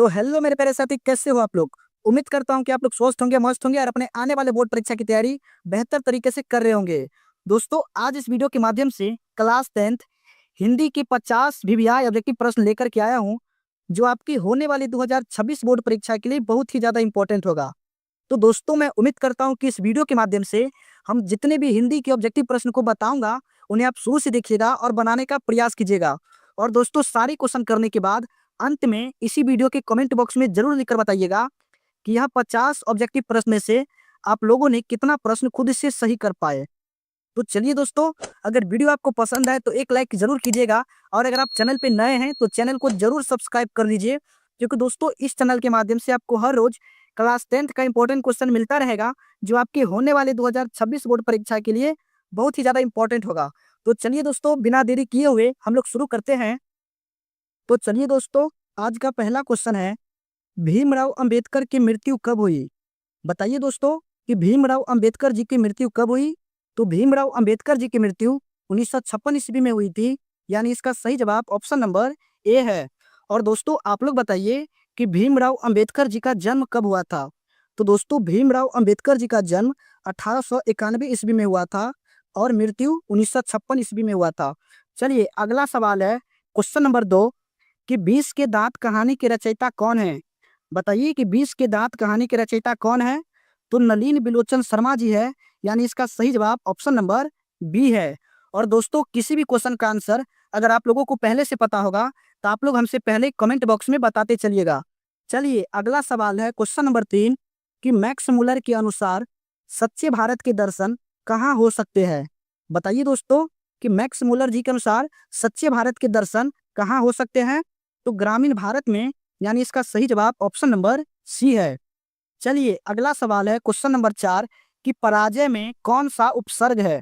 तो हेलो मेरे प्यारे साथी, कैसे हो आप लोग। उम्मीद करता हूँ कि आप लोग स्वस्थ होंगे, मस्त होंगे और अपने आने वाले बोर्ड परीक्षा की तैयारी बेहतर तरीके से कर रहे होंगे। दोस्तों, आज इस वीडियो के माध्यम से क्लास 10th हिंदी की 50 VVI ऑब्जेक्टिव प्रश्न लेकर के आया हूँ, जो आपकी होने वाली 2026 बोर्ड परीक्षा के लिए बहुत ही ज्यादा इंपॉर्टेंट होगा। तो दोस्तों, मैं उम्मीद करता हूँ कि इस वीडियो के माध्यम से हम जितने भी हिंदी के ऑब्जेक्टिव प्रश्न को बताऊंगा, उन्हें आप शुरू से देखिएगा और बनाने का प्रयास कीजिएगा। और दोस्तों, सारे क्वेश्चन करने के बाद अंत में इसी वीडियो के कमेंट बॉक्स में जरूर लिखकर बताइएगा कि यह 50 ऑब्जेक्टिव प्रश्न में से आप लोगों ने कितना प्रश्न खुद से सही कर पाए। तो चलिए दोस्तों, अगर वीडियो आपको पसंद आए तो एक लाइक जरूर कीजिएगा, और अगर आप चैनल पे नए हैं तो चैनल को जरूर सब्सक्राइब कर लीजिए, क्योंकि दोस्तों इस चैनल के माध्यम से आपको हर रोज क्लास 10th का इंपॉर्टेंट क्वेश्चन मिलता रहेगा, जो आपके होने वाले 2026 बोर्ड परीक्षा के लिए बहुत ही ज्यादा इंपॉर्टेंट होगा। तो चलिए दोस्तों, बिना देरी किए हुए हम लोग शुरू करते हैं। तो चलिए दोस्तों, आज का पहला क्वेश्चन है, भीमराव अंबेडकर की मृत्यु कब हुई। बताइए दोस्तों कि भीमराव अंबेडकर जी की मृत्यु कब हुई। तो भीमराव अंबेडकर जी की मृत्यु 1956 ईस्वी में हुई थी, यानी इसका सही जवाब ऑप्शन नंबर ए है। और दोस्तों, आप लोग बताइए कि भीमराव अंबेडकर जी का जन्म कब हुआ था। तो दोस्तों, भीमराव अंबेडकर जी का जन्म 1891 ईस्वी में हुआ था और मृत्यु 1956 ईस्वी में हुआ था। चलिए अगला सवाल है, क्वेश्चन नंबर 2, कि 20 के दांत कहानी के रचयिता कौन है। बताइए कि 20 के दांत कहानी के रचयिता कौन है। तो नलिन बिलोचन शर्मा जी है, यानी इसका सही जवाब ऑप्शन नंबर बी है। और दोस्तों, किसी भी क्वेश्चन का आंसर अगर आप लोगों को पहले से पता होगा तो आप लोग हमसे पहले कमेंट बॉक्स में बताते चलिएगा। चलिए अगला सवाल है, क्वेश्चन नंबर 3, कि मैक्स मुलर के अनुसार सच्चे भारत के दर्शन कहाँ हो सकते हैं। बताइए दोस्तों कि मैक्स मुलर जी के अनुसार सच्चे भारत के दर्शन कहाँ हो सकते हैं। तो ग्रामीण भारत में, यानी इसका सही जवाब ऑप्शन नंबर सी है। चलिए अगला सवाल है, क्वेश्चन नंबर 4, कि पराजय में कौन सा उपसर्ग है।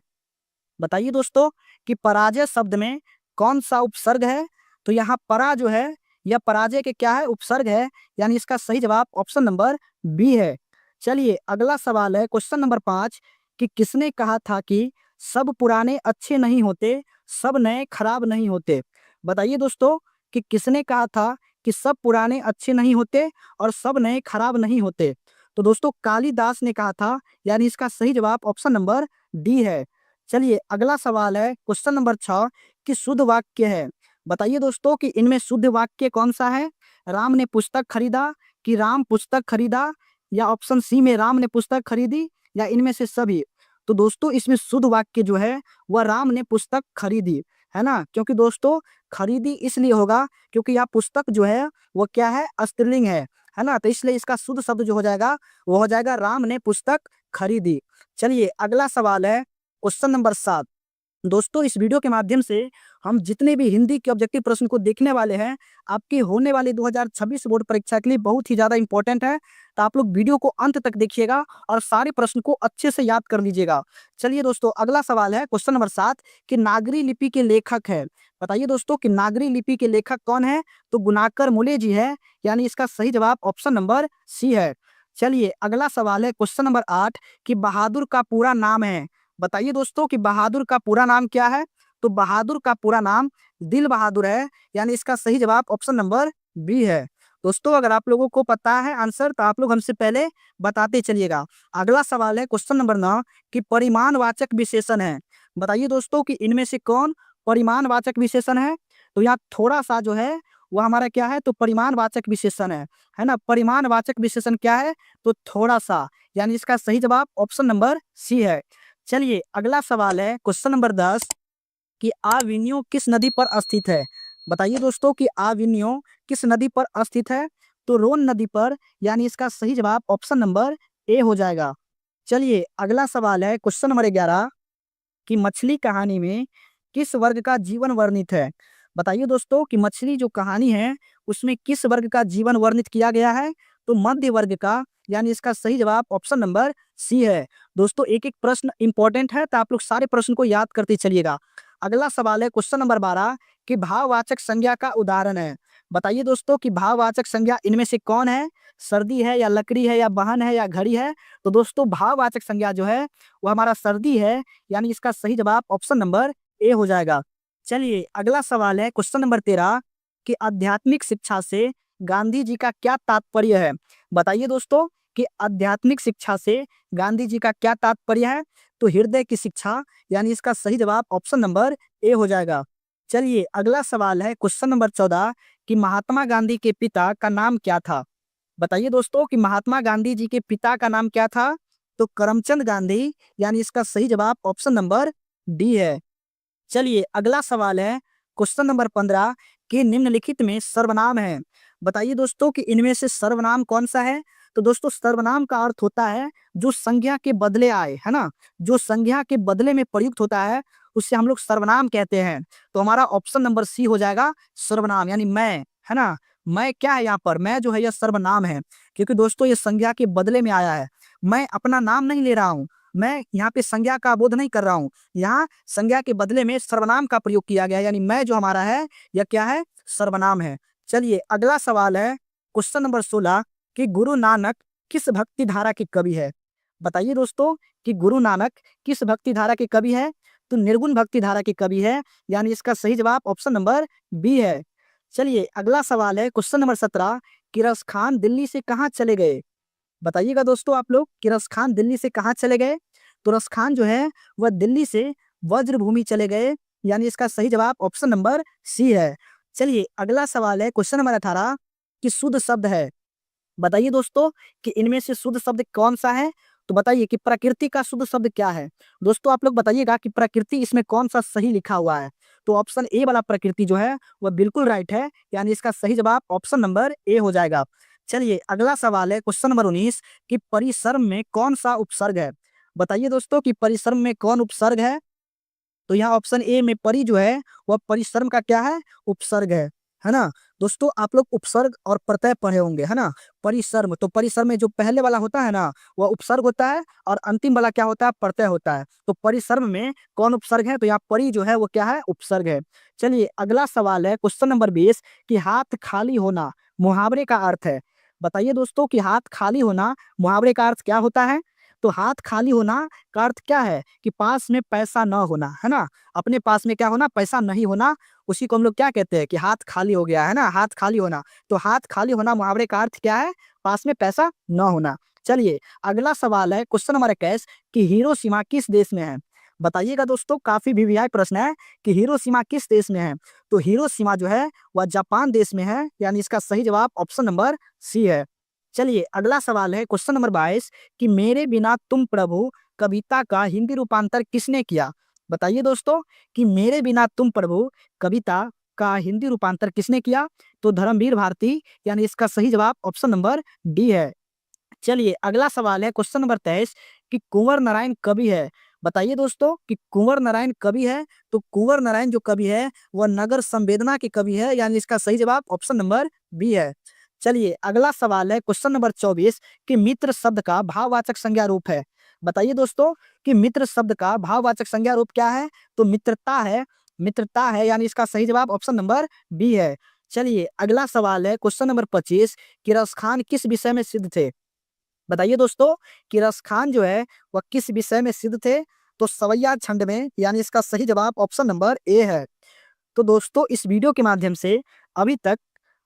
बताइए दोस्तों कि पराजय शब्द में कौन सा उपसर्ग है। तो यहाँ परा जो है यह पराजय के क्या है, उपसर्ग है, यानी इसका सही जवाब ऑप्शन नंबर बी है। चलिए अगला सवाल है, क्वेश्चन नंबर 5, कि किसने कहा था कि सब पुराने अच्छे नहीं होते, सब नए खराब नहीं होते। बताइए दोस्तों कि किसने कहा था कि सब पुराने अच्छे नहीं होते और सब नए खराब नहीं होते। तो दोस्तों, कालिदास ने कहा था, यानी इसका सही जवाब ऑप्शन नंबर डी है। चलिए अगला सवाल है, क्वेश्चन नंबर 6, कि शुद्ध वाक्य है। बताइए दोस्तों कि इनमें शुद्ध वाक्य कौन सा है। राम ने पुस्तक खरीदा, कि राम पुस्तक खरीदा, या ऑप्शन सी में राम ने पुस्तक खरीदी, या इनमें से सभी। तो दोस्तों, इसमें शुद्ध वाक्य जो है वह राम ने पुस्तक खरीदी है ना, क्योंकि दोस्तों खरीदी इसलिए होगा क्योंकि यह पुस्तक जो है वो क्या है, स्त्रीलिंग है ना, तो इसलिए इसका शुद्ध शब्द जो हो जाएगा वो हो जाएगा राम ने पुस्तक खरीदी। चलिए अगला सवाल है, क्वेश्चन नंबर 7। दोस्तों, इस वीडियो के माध्यम से हम जितने भी हिंदी के ऑब्जेक्टिव प्रश्न को देखने वाले हैं, आपकी होने वाली 2026 बोर्ड परीक्षा के लिए बहुत ही ज्यादा इंपॉर्टेंट है। तो आप लोग वीडियो को अंत तक देखिएगा और सारे प्रश्न को अच्छे से याद कर लीजिएगा। चलिए दोस्तों, अगला सवाल है, क्वेश्चन नंबर 7, कि नागरी लिपि के लेखक है। बताइए दोस्तों कि नागरी लिपि के लेखक कौन है। तो गुणाकर मूले जी है, यानी इसका सही जवाब ऑप्शन नंबर सी है। चलिए अगला सवाल है, क्वेश्चन नंबर 8, कि बहादुर का पूरा नाम है। बताइए दोस्तों कि बहादुर का पूरा नाम क्या है। तो बहादुर का पूरा नाम दिल बहादुर है, यानी इसका सही जवाब ऑप्शन नंबर बी है। दोस्तों, अगर आप लोगों को पता है आंसर तो आप लोग हमसे पहले बताते चलिएगा। अगला सवाल है, क्वेश्चन नंबर 9, कि परिमाणवाचक विशेषण है। बताइए दोस्तों कि इनमें से कौन परिमाणवाचक विशेषण है। तो यहाँ थोड़ा सा जो है वह हमारा क्या है, तो परिमाणवाचक विशेषण है ना। परिमाणवाचक विशेषण क्या है, तो थोड़ा सा, यानी इसका सही जवाब ऑप्शन नंबर सी है। चलिए अगला सवाल है, क्वेश्चन नंबर 10, कि आविन्यो किस नदी पर स्थित है। बताइए दोस्तों कि आविन्यो किस नदी पर स्थित है। तो रोन नदी पर, यानी इसका सही जवाब ऑप्शन नंबर ए हो जाएगा। चलिए अगला सवाल है, क्वेश्चन नंबर 11, कि मछली कहानी में किस वर्ग का जीवन वर्णित है। बताइए दोस्तों कि मछली जो कहानी है उसमें किस वर्ग का जीवन वर्णित किया गया है। तो मध्य वर्ग का, यानी इसका सही जवाब ऑप्शन नंबर सी है। दोस्तों, एक एक प्रश्न इंपॉर्टेंट है, तो आप लोग सारे प्रश्न को याद करते चलिएगा। अगला सवाल है, क्वेश्चन नंबर 12, कि भाववाचक संज्ञा का उदाहरण है। बताइए दोस्तों कि भाववाचक संज्ञा इनमें से कौन है। सर्दी है, या लकड़ी है, या बहन है, या घड़ी है। तो दोस्तों, भाववाचक संज्ञा जो है वो हमारा सर्दी है, यानी इसका सही जवाब ऑप्शन नंबर ए हो जाएगा। चलिए अगला सवाल है, क्वेश्चन नंबर 13, कि आध्यात्मिक शिक्षा से गांधी जी का क्या तात्पर्य है? बताइए दोस्तों कि आध्यात्मिक शिक्षा से गांधी जी का क्या तात्पर्य है? तो हृदय की शिक्षा, यानी इसका सही जवाब ऑप्शन नंबर ए हो जाएगा। चलिए अगला सवाल है क्वेश्चन नंबर 14 कि महात्मा गांधी के पिता का नाम क्या था? बताइए दोस्तों कि महात्मा गांधी जी के पिता का नाम क्या था? तो करमचंद गांधी, यानी इसका सही जवाब ऑप्शन नंबर डी है। चलिए अगला सवाल है क्वेश्चन नंबर 15 कि निम्नलिखित में सर्वनाम है। बताइए दोस्तों कि इनमें से सर्वनाम कौन सा है? तो दोस्तों सर्वनाम का अर्थ होता है जो संज्ञा के बदले आए, है ना, जो संज्ञा के बदले में प्रयुक्त होता है उससे हम लोग सर्वनाम कहते हैं। तो हमारा ऑप्शन नंबर सी हो जाएगा सर्वनाम, यानी मैं, है ना। मैं क्या है यहाँ पर? मैं जो है यह सर्वनाम है, क्योंकि दोस्तों ये संज्ञा के बदले में आया है। मैं अपना नाम नहीं ले रहा हूँ, मैं यहाँ पे संज्ञा का बोध नहीं कर रहा हूँ, यहाँ संज्ञा के बदले में सर्वनाम का प्रयोग किया गया है, यानी मैं जो हमारा है यह क्या है? सर्वनाम है। चलिए अगला सवाल है क्वेश्चन नंबर 16 कि गुरु नानक किस भक्ति धारा के कवि है? बताइए दोस्तों कि गुरु नानक किस भक्ति धारा के कवि है? तो निर्गुण भक्ति धारा के कवि है, यानी इसका सही जवाब ऑप्शन नंबर बी है। चलिए अगला सवाल है क्वेश्चन नंबर 17 कि रस खान दिल्ली से कहाँ चले गए? बताइएगा दोस्तों आप लोग कि रस खान दिल्ली से कहाँ चले गए? तो रस खान जो है वह दिल्ली से वज्रभूमि चले गए, यानी इसका सही जवाब ऑप्शन नंबर सी है। चलिए अगला सवाल है क्वेश्चन नंबर 18 कि शुद्ध शब्द है। बताइए दोस्तों कि इनमें से शुद्ध शब्द कौन सा है? तो बताइए कि प्रकृति का शुद्ध शब्द क्या है? दोस्तों आप लोग बताइएगा कि प्रकृति इसमें कौन सा सही लिखा हुआ है? तो ऑप्शन ए वाला प्रकृति जो है वह बिल्कुल राइट है, यानी इसका सही जवाब ऑप्शन नंबर ए हो जाएगा। चलिए अगला सवाल है क्वेश्चन नंबर 19 कि परिसर्म में कौन सा उपसर्ग है? बताइए दोस्तों कि परिसर्म में कौन उपसर्ग है? तो यहाँ ऑप्शन ए में परि जो है वह परिश्रम का क्या है? उपसर्ग है ना। दोस्तों आप लोग उपसर्ग और प्रत्यय पढ़े होंगे, है ना। परिश्रम, तो परिश्रम में जो पहले वाला होता है ना वह उपसर्ग होता है और अंतिम वाला क्या होता है? प्रत्यय होता है। तो परिश्रम में कौन उपसर्ग है? तो यहाँ परि जो है वो क्या है? उपसर्ग है। चलिए अगला सवाल है क्वेश्चन नंबर 20 कि हाथ खाली होना मुहावरे का अर्थ है। बताइए दोस्तों कि हाथ खाली होना मुहावरे का अर्थ क्या होता है? तो हाथ खाली होना का अर्थ क्या है? कि पास में पैसा न होना, है ना। अपने पास में क्या होना? पैसा नहीं होना, उसी को हम लोग क्या कहते हैं? कि हाथ खाली हो गया, है ना, हाथ खाली होना। तो हाथ खाली होना मुहावरे का अर्थ क्या है? पास में पैसा न होना। चलिए अगला सवाल है क्वेश्चन नंबर 21 कि हिरोशिमा किस देश में है? बताइएगा दोस्तों, काफी वीवीआई प्रश्न है कि हिरोशिमा किस देश में है? तो हिरोशिमा जो है वह जापान देश में है, यानी इसका सही जवाब ऑप्शन नंबर सी है। चलिए अगला सवाल है क्वेश्चन नंबर 22 कि मेरे बिना तुम प्रभु कविता का हिंदी रूपांतर किसने किया? बताइए दोस्तों कि मेरे बिना तुम प्रभु कविता का हिंदी रूपांतर किसने किया? तो धर्मवीर भारती, यानी इसका सही जवाब ऑप्शन नंबर डी है। चलिए अगला सवाल है क्वेश्चन नंबर 23 कि कुंवर नारायण कवि है। बताइए दोस्तों कि कुंवर नारायण कवि है। तो कुंवर नारायण जो कवि है वह नगर संवेदना के कवि है, यानी इसका सही जवाब ऑप्शन नंबर बी है। चलिए अगला सवाल है क्वेश्चन नंबर 24 कि मित्र शब्द का भाववाचक संज्ञा रूप है। बताइए दोस्तों कि मित्र शब्द का भाववाचक संज्ञा रूप क्या है? तो मित्रता है, मित्रता है, यानी इसका सही जवाब ऑप्शन नंबर बी है। चलिए अगला सवाल है क्वेश्चन नंबर 25 कि रस खान किस विषय में सिद्ध थे? बताइए दोस्तों कि रस खान जो है वह किस विषय में सिद्ध थे? तो सवैया छंद में, यानी इसका सही जवाब ऑप्शन नंबर ए है। तो दोस्तों इस वीडियो के माध्यम से अभी तक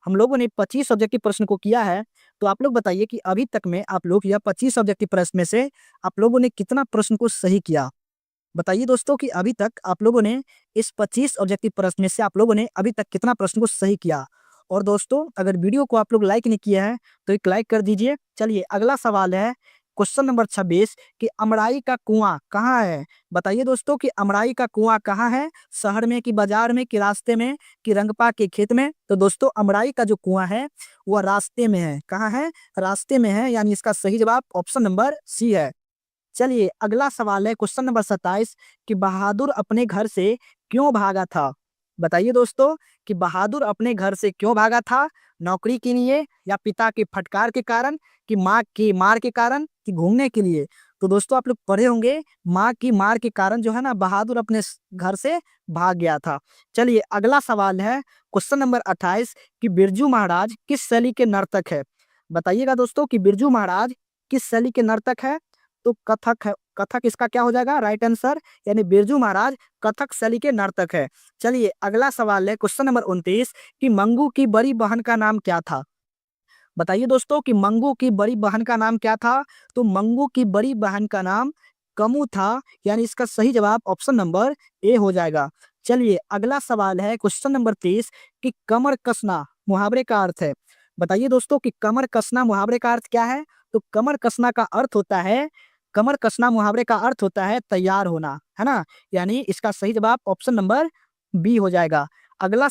हम लोगों ने 25 ऑब्जेक्टिव प्रश्न को किया है। तो आप लोग बताइए कि अभी तक में आप लोग यह 25 ऑब्जेक्टिव प्रश्न में से आप लोगों ने कितना प्रश्न को सही किया? बताइए दोस्तों कि अभी तक आप लोगों ने इस 25 ऑब्जेक्टिव प्रश्न में से आप लोगों ने अभी तक कितना प्रश्न को सही किया? और दोस्तों अगर वीडियो को आप लोग लाइक नहीं किया है तो एक लाइक कर दीजिए। चलिए अगला सवाल है क्वेश्चन नंबर 26 कि अमराई का कुआं कहाँ है? बताइए दोस्तों कि अमराई का कुआं कहाँ है? शहर में कि बाजार में कि रास्ते में कि रंगपा के खेत में? तो दोस्तों अमराई का जो कुआं है वह रास्ते में है। कहाँ है? रास्ते में है, यानी इसका सही जवाब ऑप्शन नंबर सी है। चलिए अगला सवाल है क्वेश्चन नंबर 27 कि बहादुर अपने घर से क्यों भागा था? बताइए दोस्तों कि बहादुर अपने घर से क्यों भागा था? नौकरी के लिए, या पिता की फटकार के कारण, कि माँ की मार के कारण, कि घूमने के लिए? तो दोस्तों आप लोग पढ़े होंगे माँ की मार के कारण जो है ना बहादुर अपने घर से भाग गया था। चलिए अगला सवाल है क्वेश्चन नंबर 28 कि बिरजू महाराज किस शैली के नर्तक है? बताइएगा दोस्तों कि बिरजू महाराज किस शैली के नर्तक है? तो कथक है, कथक इसका क्या हो जाएगा? राइट आंसर, यानी बिरजू महाराज कथक शैली के नर्तक है। चलिए अगला सवाल है क्वेश्चन नंबर 29 कि मंगू की बड़ी बहन का नाम क्या था? बताइए दोस्तों कि मंगू की बड़ी बहन का नाम क्या था? तो मंगू की बड़ी बहन का नाम कमू था, यानी इसका सही जवाब ऑप्शन नंबर ए हो जाएगा। चलिए अगला सवाल है क्वेश्चन नंबर 30 कि कमर कसना मुहावरे का अर्थ है। बताइए दोस्तों कि कमर कसना मुहावरे का अर्थ क्या है? तो कमर कसना मुहावरे का अर्थ होता है तैयार होना, है ना? यानी इसका सही जवाब ऑप्शन नंबर बी हो जाएगा। अगला